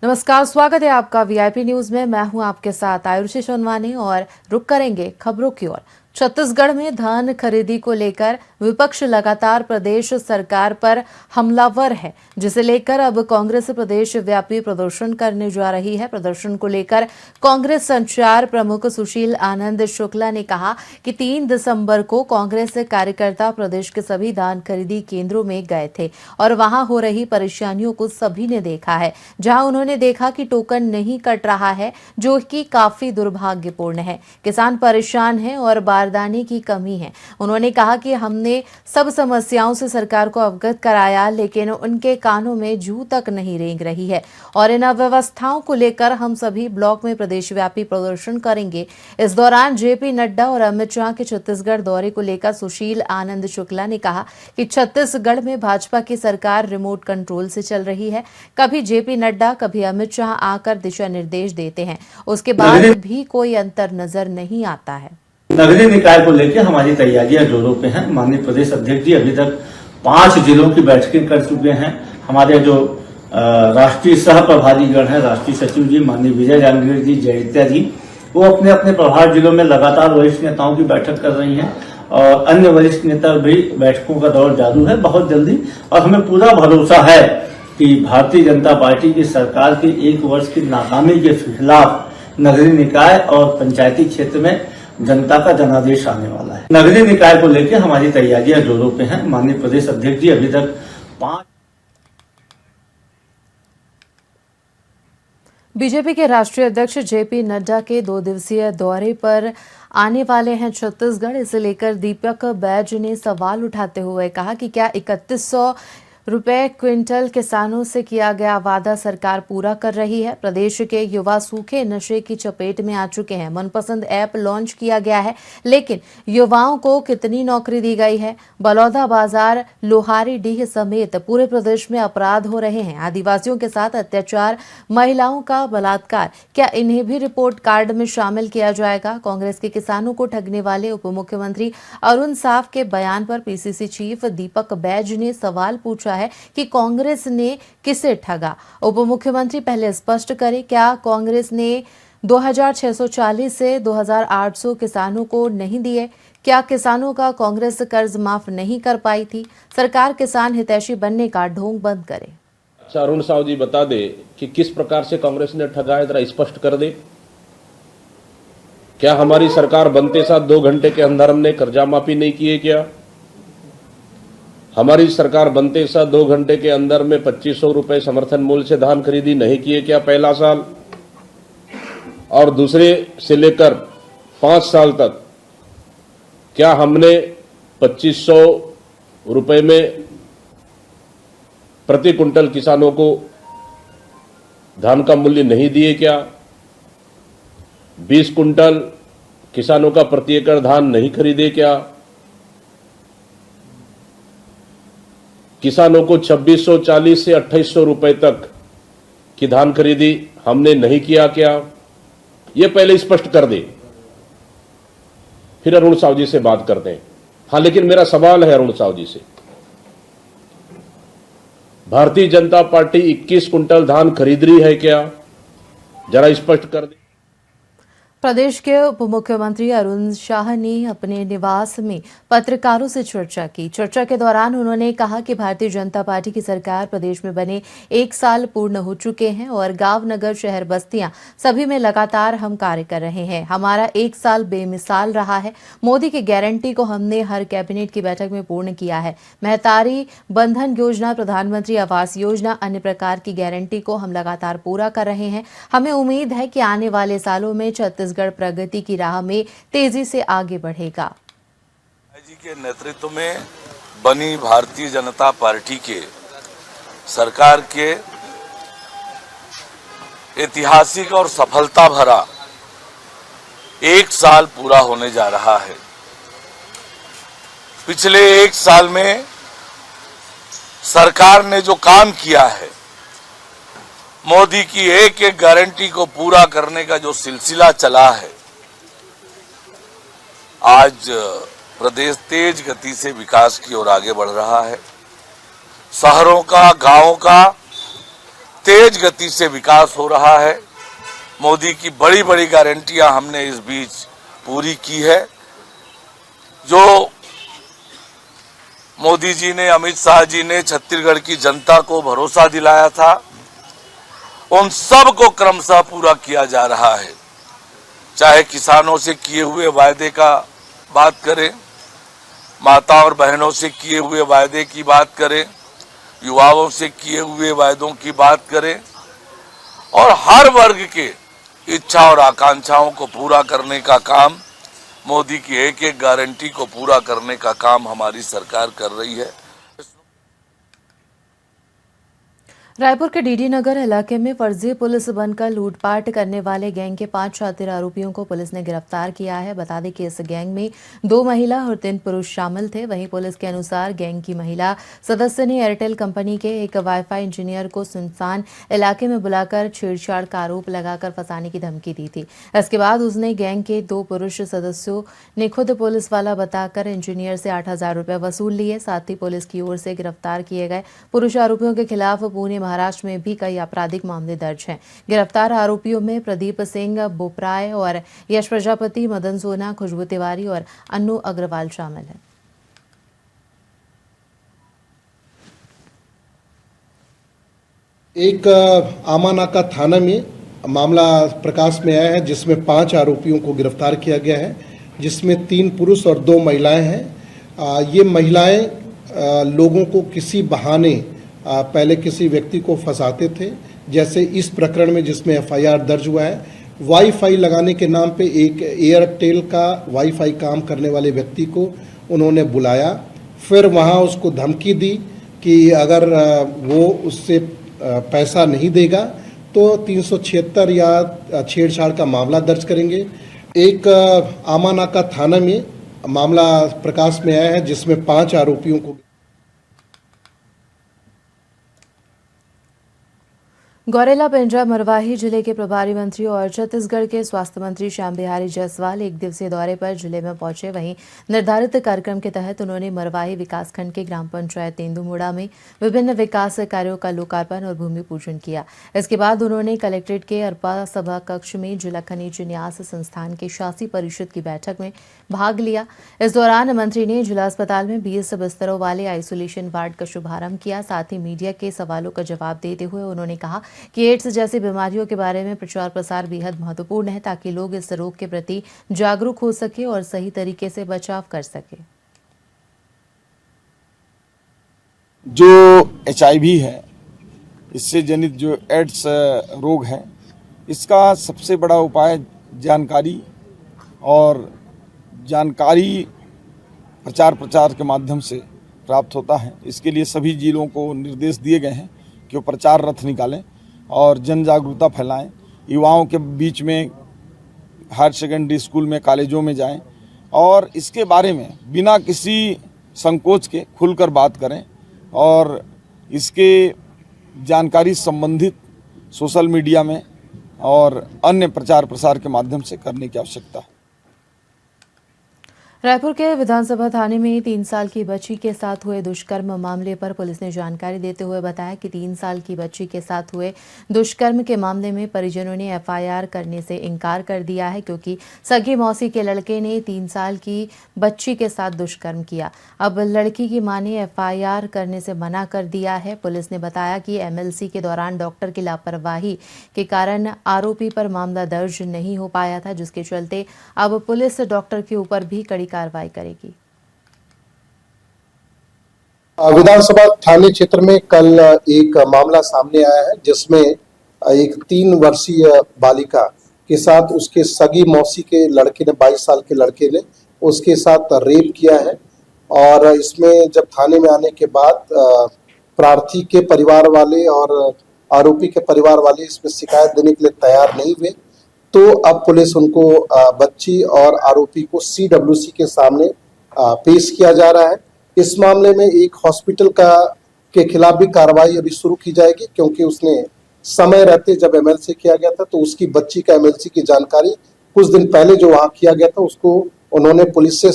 नमस्कार, स्वागत है आपका वीआईपी न्यूज में। मैं हूं आपके साथ आयुषी सोनवानी और रुक करेंगे खबरों की ओर। छत्तीसगढ़ में धान खरीदी को लेकर विपक्ष लगातार प्रदेश सरकार पर हमलावर है, जिसे लेकर अब कांग्रेस प्रदेश व्यापी प्रदर्शन करने जा रही है। प्रदर्शन को लेकर कांग्रेस संचार प्रमुख सुशील आनंद शुक्ला ने कहा कि 3 दिसंबर को कांग्रेस कार्यकर्ता प्रदेश के सभी धान खरीदी केंद्रों में गए थे और वहां हो रही परेशानियों को सभी ने देखा है। जहां उन्होंने देखा कि टोकन नहीं कट रहा है, जो कि काफी दुर्भाग्यपूर्ण है। किसान परेशान हैं और बारदाने की कमी है। उन्होंने कहा कि हमने सब समस्याओं से सरकार को अवगत कराया, लेकिन उनके कानों में जू तक नहीं रेंग रही है और इन अव्यवस्थाओं को लेकर हम सभी ब्लॉक में प्रदेशव्यापी प्रदर्शन करेंगे। इस दौरान जेपी नड्डा और अमित शाह के छत्तीसगढ़ दौरे को लेकर सुशील आनंद शुक्ला ने कहा कि छत्तीसगढ़ में भाजपा की सरकार रिमोट कंट्रोल से चल रही है। कभी जेपी नड्डा, कभी अमित शाह आकर दिशा निर्देश देते हैं, उसके बाद भी कोई अंतर नजर नहीं आता है। नगरीय निकाय को लेकर हमारी तैयारियां जोरों पे हैं। माननीय प्रदेश अध्यक्ष जी अभी तक 5 जिलों की बैठकें कर चुके हैं। हमारे जो राष्ट्रीय सह प्रभारीगण हैं, राष्ट्रीय सचिव जी माननीय विजय जांगीर जी, जयित्या जी, वो अपने अपने प्रभार जिलों में लगातार वरिष्ठ नेताओं की बैठक कर रही हैं और अन्य वरिष्ठ नेता भी बैठकों का दौर चालू है बहुत जल्दी। और हमें पूरा भरोसा है कि भारतीय जनता पार्टी की सरकार की 1 वर्ष की नाकामी के खिलाफ नगरीय निकाय और पंचायती क्षेत्र में जनता का जनादेश आने वाला है। नगरीय निकाय को लेकर हमारी तैयारियां जोरों पे हैं। माननीय प्रदेश अध्यक्ष जी अभी तक 5 बीजेपी के राष्ट्रीय अध्यक्ष जेपी नड्डा के 2 दिवसीय दौरे पर आने वाले हैं छत्तीसगढ़। इसे लेकर दीपक बैज ने सवाल उठाते हुए कहा कि क्या 3100 रुपए क्विंटल किसानों से किया गया वादा सरकार पूरा कर रही है। प्रदेश के युवा सूखे नशे की चपेट में आ चुके हैं। मनपसंद ऐप लॉन्च किया गया है, लेकिन युवाओं को कितनी नौकरी दी गई है। बलौदा बाजार, लोहारीडीह समेत पूरे प्रदेश में अपराध हो रहे हैं। आदिवासियों के साथ अत्याचार, महिलाओं का बलात्कार, क्या इन्हें भी रिपोर्ट कार्ड में शामिल किया जाएगा। कांग्रेस के किसानों को ठगने वाले उप मुख्यमंत्री अरुण साव के बयान पर पीसीसी चीफ दीपक बैज ने सवाल पूछा है कि कांग्रेस ने किसे ठगा। उप मुख्यमंत्री पहले स्पष्ट करें, क्या कांग्रेस ने 2640 से 2800 किसानों को नहीं दिए? क्या किसानों का कांग्रेस कर्ज माफ नहीं कर पाई थी? सरकार किसान हितैषी बनने का ढोंग बंद करे। अच्छा, अरुण साव जी बता दे कि किस प्रकार से कांग्रेस ने ठगा है, जरा स्पष्ट कर दे। क्या हमारी सरकार बनते साथ 2 घंटे के अंदर हमने कर्जा माफी नहीं किए? क्या हमारी सरकार बनते साथ 2 घंटे के अंदर में 2500 रुपए समर्थन मूल्य से धान खरीदी नहीं किए? क्या पहला साल और दूसरे से लेकर 5 साल तक क्या हमने 2500 रुपए में प्रति कुंटल किसानों को धान का मूल्य नहीं दिए? क्या 20 कुंटल किसानों का प्रति एकड़ धान नहीं खरीदे? क्या किसानों को 2640 से 2800 रुपए तक की धान खरीदी हमने नहीं किया? क्या ये पहले स्पष्ट कर दे, फिर अरुण साव जी से बात करते हैं। हाँ, लेकिन मेरा सवाल है अरुण साव जी से, भारतीय जनता पार्टी 21 कुंटल धान खरीद रही है क्या? जरा स्पष्ट कर दे। प्रदेश के उप मुख्यमंत्री अरुण शाह ने अपने निवास में पत्रकारों से चर्चा की। चर्चा के दौरान उन्होंने कहा कि भारतीय जनता पार्टी की सरकार प्रदेश में बने 1 साल पूर्ण हो चुके हैं और गांव, नगर, शहर, बस्तियां सभी में लगातार हम कार्य कर रहे हैं। हमारा 1 साल बेमिसाल रहा है। मोदी की गारंटी को हमने हर कैबिनेट की बैठक में पूर्ण किया है। महतारी बंधन योजना, प्रधानमंत्री आवास योजना, अन्य प्रकार की गारंटी को हम लगातार पूरा कर रहे हैं। हमें उम्मीद है कि आने वाले सालों में छत्तीसगढ़ प्रगति की राह में तेजी से आगे बढ़ेगा। जी के नेतृत्व में बनी भारतीय जनता पार्टी के सरकार के ऐतिहासिक और सफलता भरा 1 साल पूरा होने जा रहा है। पिछले 1 साल में सरकार ने जो काम किया है, मोदी की एक एक गारंटी को पूरा करने का जो सिलसिला चला है, आज प्रदेश तेज गति से विकास की ओर आगे बढ़ रहा है। शहरों का, गांवों का तेज गति से विकास हो रहा है। मोदी की बड़ी बड़ी गारंटियां हमने इस बीच पूरी की है। जो मोदी जी ने, अमित शाह जी ने छत्तीसगढ़ की जनता को भरोसा दिलाया था, उन सब को क्रमशः पूरा किया जा रहा है। चाहे किसानों से किए हुए वायदे का बात करें, माता और बहनों से किए हुए वायदे की बात करें, युवाओं से किए हुए वायदों की बात करें, और हर वर्ग के इच्छा और आकांक्षाओं को पूरा करने का काम, मोदी की एक एक गारंटी को पूरा करने का काम हमारी सरकार कर रही है। रायपुर के डीडी नगर इलाके में फर्जी पुलिस बनकर लूटपाट करने वाले गैंग के 5 शातिर आरोपियों को पुलिस ने गिरफ्तार किया है। बता दें कि इस गैंग में 2 महिला और 3 पुरुष शामिल थे। वहीं पुलिस के अनुसार गैंग की महिला सदस्य ने एयरटेल कंपनी के एक वाईफाई इंजीनियर को सुनसान इलाके में बुलाकर छेड़छाड़ का आरोप लगाकर फंसाने की धमकी दी थी। इसके बाद उसने गैंग के 2 पुरुष सदस्यों ने खुद पुलिस वाला बताकर इंजीनियर से 8,000 रुपये वसूल लिए। साथ ही पुलिस की ओर से गिरफ्तार किए गए पुरुष आरोपियों के खिलाफ पुणे, महाराष्ट्र में भी कई आपराधिक मामले दर्ज हैं। गिरफ्तार आरोपियों में प्रदीप सिंह बोपराय और यश प्रजापति, मदन सोना, खुशबू तिवारी और अन्नू अग्रवाल शामिल हैं। एक आमानाका थाना में मामला प्रकाश में आया है, जिसमें 5 आरोपियों को गिरफ्तार किया गया है, जिसमें 3 पुरुष और 2 महिलाएं हैं। ये महिलाएं लोगों को किसी बहाने पहले किसी व्यक्ति को फंसाते थे। जैसे इस प्रकरण में जिसमें एफआईआर दर्ज हुआ है, वाईफाई लगाने के नाम पे एक एयरटेल का वाईफाई काम करने वाले व्यक्ति को उन्होंने बुलाया, फिर वहाँ उसको धमकी दी कि अगर वो उससे पैसा नहीं देगा तो 376 या छेड़छाड़ का मामला दर्ज करेंगे। एक आमानाका थाना में मामला प्रकाश में आया है, जिसमें 5 आरोपियों को गौरेला पेंड्रा मरवाही जिले के प्रभारी मंत्री और छत्तीसगढ़ के स्वास्थ्य मंत्री श्याम बिहारी जायसवाल 1 दिवसीय दौरे पर जिले में पहुंचे। वहीं निर्धारित कार्यक्रम के तहत उन्होंने मरवाही विकासखंड के ग्राम पंचायत तेंदुमुड़ा में विभिन्न विकास कार्यों का लोकार्पण और भूमि पूजन किया। इसके बाद उन्होंने कलेक्ट्रेट के अरपा सभा कक्ष में जिला खनिज न्यास संस्थान के शासी परिषद की बैठक में भाग लिया। इस दौरान मंत्री ने जिला अस्पताल में 20 बिस्तरों वाले आइसोलेशन वार्ड का शुभारंभ किया। साथ ही मीडिया के सवालों का जवाब देते हुए उन्होंने कहा कि एड्स जैसी बीमारियों के बारे में प्रचार प्रसार बेहद महत्वपूर्ण है, ताकि लोग इस रोग के प्रति जागरूक हो सके और सही तरीके से बचाव कर सके। जो HIV है, इससे जनित जो एड्स रोग है, इसका सबसे बड़ा उपाय जानकारी और जानकारी प्रचार के माध्यम से प्राप्त होता है। इसके लिए सभी जिलों को निर्देश दिए गए हैं कि वो प्रचार रथ निकालें और जन जागरूकता फैलाएं। युवाओं के बीच में हायर सेकेंडरी स्कूल में, कॉलेजों में जाएं और इसके बारे में बिना किसी संकोच के खुलकर बात करें और इसके जानकारी संबंधित सोशल मीडिया में और अन्य प्रचार प्रसार के माध्यम से करने की आवश्यकता है। रायपुर के विधानसभा थाने में 3 साल की बच्ची के साथ हुए दुष्कर्म मामले पर पुलिस ने जानकारी देते हुए बताया कि 3 साल की बच्ची के साथ हुए दुष्कर्म के मामले में परिजनों ने एफआईआर करने से इनकार कर दिया है, क्योंकि सगी मौसी के लड़के ने 3 साल की बच्ची के साथ दुष्कर्म किया। अब लड़की की मां ने एफआईआर करने से मना कर दिया है। पुलिस ने बताया कि एमएलसी के दौरान डॉक्टर की लापरवाही के कारण आरोपी पर मामला दर्ज नहीं हो पाया था, जिसके चलते अब पुलिस डॉक्टर के ऊपर भी कड़ी कार्रवाई करेगी। विधानसभा थाने क्षेत्र में कल एक मामला सामने आया है, जिसमें एक 3 वर्षीय बालिका के साथ उसके सगी मौसी के लड़के ने, 22 साल के लड़के ने उसके साथ रेप किया है। और इसमें जब थाने में आने के बाद प्रार्थी के परिवार वाले और आरोपी के परिवार वाले इसमें शिकायत देने के लिए तैयार नहीं हुए, तो अब पुलिस उनको बच्ची और आरोपी को CWC के सामने पेश किया जा रहा है। इस मामले में एक हॉस्पिटल के खिलाफ भी कार्रवाई अभी शुरू की जाएगी, क्योंकि उसने समय रहते जब MLC किया गया था तो उसकी बच्ची का MLC की जानकारी कुछ दिन पहले जो वहां किया गया था उसको उन्होंने पुलिस से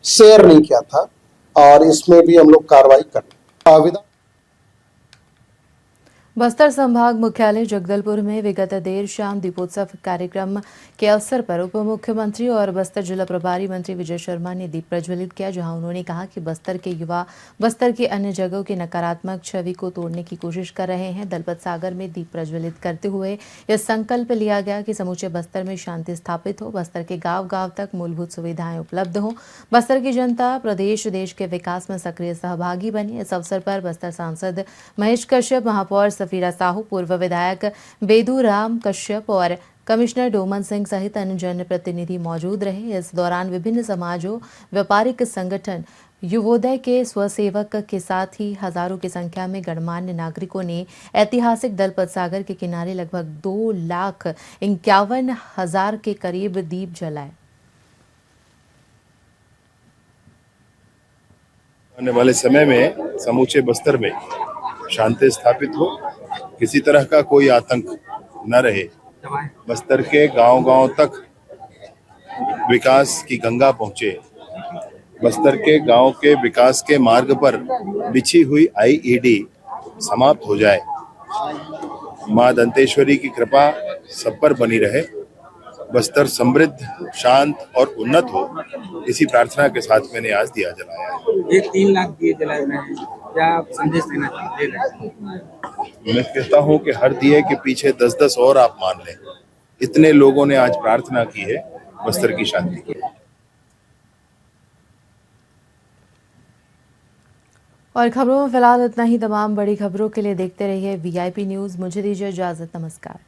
शेयर नहीं किया था, और इसमें भी हम लोग कार्रवाई कर रहे हैं। बस्तर संभाग मुख्यालय जगदलपुर में विगत देर शाम दीपोत्सव कार्यक्रम के अवसर पर उप मुख्यमंत्री और बस्तर जिला प्रभारी मंत्री विजय शर्मा ने दीप प्रज्वलित किया, जहां उन्होंने कहा कि बस्तर के युवा बस्तर की अन्य जगहों की नकारात्मक छवि को तोड़ने की कोशिश कर रहे हैं। दलपत सागर में दीप प्रज्वलित करते हुए यह संकल्प लिया गया कि समूचे बस्तर में शांति स्थापित हो, बस्तर के गांव-गांव तक मूलभूत सुविधाएं उपलब्ध हो, बस्तर की जनता प्रदेश देश के विकास में सक्रिय सहभागी बने। इस अवसर पर बस्तर सांसद महेश कश्यप, महापौर सफीरा साहू, पूर्व विधायक बेदू राम कश्यप और कमिश्नर डोमन सिंह सहित अन्य जनप्रतिनिधि मौजूद रहे। इस दौरान विभिन्न समाजों, व्यापारिक संगठन, युवोदय के स्वसेवक के साथ ही हजारों की संख्या में गणमान्य नागरिकों ने ऐतिहासिक दलपत सागर के किनारे लगभग 2,51,000 के करीब दीप जलाए। आने वाले समय में समूचे बस्तर में शांति स्थापित हो, किसी तरह का कोई आतंक न रहे, बस्तर के गांव-गांव तक विकास की गंगा पहुंचे, बस्तर के गांव के विकास के मार्ग पर बिछी हुई आईईडी समाप्त हो जाए। मां दंतेश्वरी की कृपा सब पर बनी रहे, बस्तर समृद्ध, शांत और उन्नत हो, इसी प्रार्थना के साथ मैंने आज दिया जलाया है। ये 3 लाख दिए जलाए गए हैं, क्या आप संदेश देना चाहते हैं? मैं कहता हूं कि हर दिए के पीछे 10-10 और आप मान लें। इतने लोगों ने आज प्रार्थना की है बस्तर की शांति की। और खबरों में फिलहाल इतना ही। तमाम बड़ी खबरों के लिए देखते रहिए VIP न्यूज़। मुझे दीजिए इजाजत। नमस्कार।